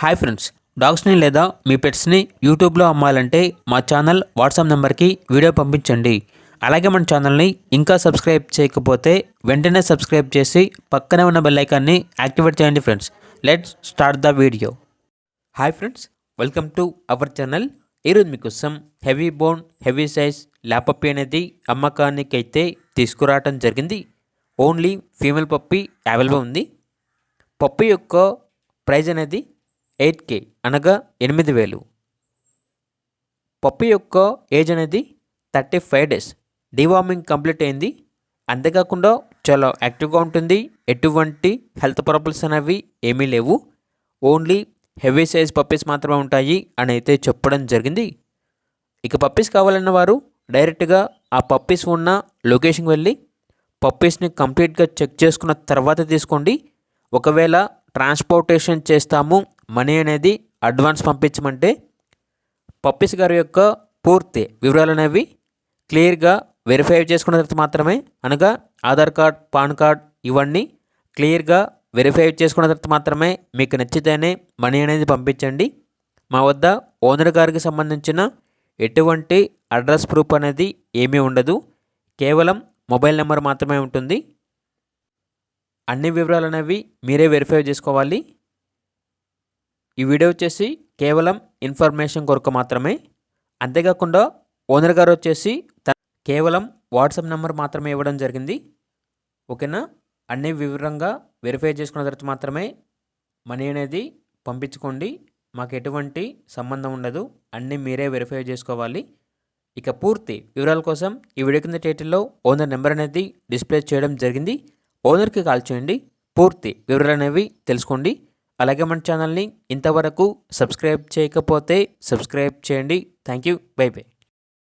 Hi friends, డాగ్స్ని లేదా మీ పెట్స్ని యూట్యూబ్లో అమ్మాలంటే మా ఛానల్ వాట్సాప్ నెంబర్కి వీడియో పంపించండి. అలాగే మన ఛానల్ని ఇంకా సబ్స్క్రైబ్ చేయకపోతే వెంటనే సబ్స్క్రైబ్ చేసి పక్కనే ఉన్న బెల్ ఐకాన్ని యాక్టివేట్ చేయండి friends. Let's start the video. Hi friends, welcome to our channel. ఈరోజు మీకోసం హెవీ బోన్ హెవీ సైజ్ ల్యాపప్పీ అనేది అమ్మకానికి అయితే తీసుకురావటం జరిగింది. ఓన్లీ ఫీమేల్ పప్పీ అవైలబుల్ ఉంది. పప్పీ యొక్క ప్రైజ్ అనేది 8K అనగా 8,000. పప్పీ యొక్క ఏజ్ అనేది 35 డేస్. డివార్మింగ్ కంప్లీట్ అయింది. అంతేకాకుండా చాలా యాక్టివ్గా ఉంటుంది. ఎటువంటి హెల్త్ ప్రాబ్లమ్స్ అనేవి ఏమీ లేవు. ఓన్లీ హెవీ సైజ్ పప్పీస్ మాత్రమే ఉంటాయి అని అయితే చెప్పడం జరిగింది. ఇక పప్పీస్ కావాలన్న వారు డైరెక్ట్గా ఆ పప్పీస్ ఉన్న లొకేషన్కి వెళ్ళి పప్పీస్ని కంప్లీట్గా చెక్ చేసుకున్న తర్వాత తీసుకోండి. ఒకవేళ ట్రాన్స్పోర్టేషన్ చేస్తాము, మనీ అనేది అడ్వాన్స్ పంపించమంటే పప్పీస్ గారి యొక్క పూర్తి వివరాలు అనేవి క్లియర్గా వెరిఫై చేసుకున్న తర్వాత మాత్రమే, అనగా ఆధార్ కార్డ్, పాన్ కార్డ్ ఇవన్నీ క్లియర్గా వెరిఫై చేసుకున్న తర్వాత మాత్రమే మీకు నచ్చితేనే మనీ అనేది పంపించండి. మా వద్ద ఓనర్ గారికి సంబంధించిన ఎటువంటి అడ్రస్ ప్రూఫ్ అనేది ఏమీ ఉండదు. కేవలం మొబైల్ నెంబర్ మాత్రమే ఉంటుంది. అన్ని వివరాలు అనేవి మీరే వెరిఫై చేసుకోవాలి. ఈ వీడియో వచ్చేసి కేవలం ఇన్ఫర్మేషన్ కొరకు మాత్రమే. అంతేకాకుండా ఓనర్ గారు వచ్చేసి కేవలం వాట్సాప్ నెంబర్ మాత్రమే ఇవ్వడం జరిగింది. ఓకేనా? అన్ని వివరంగా వెరిఫై చేసుకున్న తర్వాత మాత్రమే మనీ అనేది పంపించుకోండి. మాకు ఎటువంటి సంబంధం ఉండదు. అన్నీ మీరే వెరిఫై చేసుకోవాలి. ఇక పూర్తి వివరాల కోసం ఈ వీడియో కింద టైటిల్లో ఓనర్ నెంబర్ అనేది డిస్ప్లే చేయడం జరిగింది. ఓనర్కి కాల్ చేయండి. పూర్తి వివరాలు అనేవి తెలుసుకోండి. అలాగే మన ఛానల్ని ఇంతవరకు సబ్స్క్రైబ్ చేయకపోతే సబ్స్క్రైబ్ చేయండి. Thank you. By by.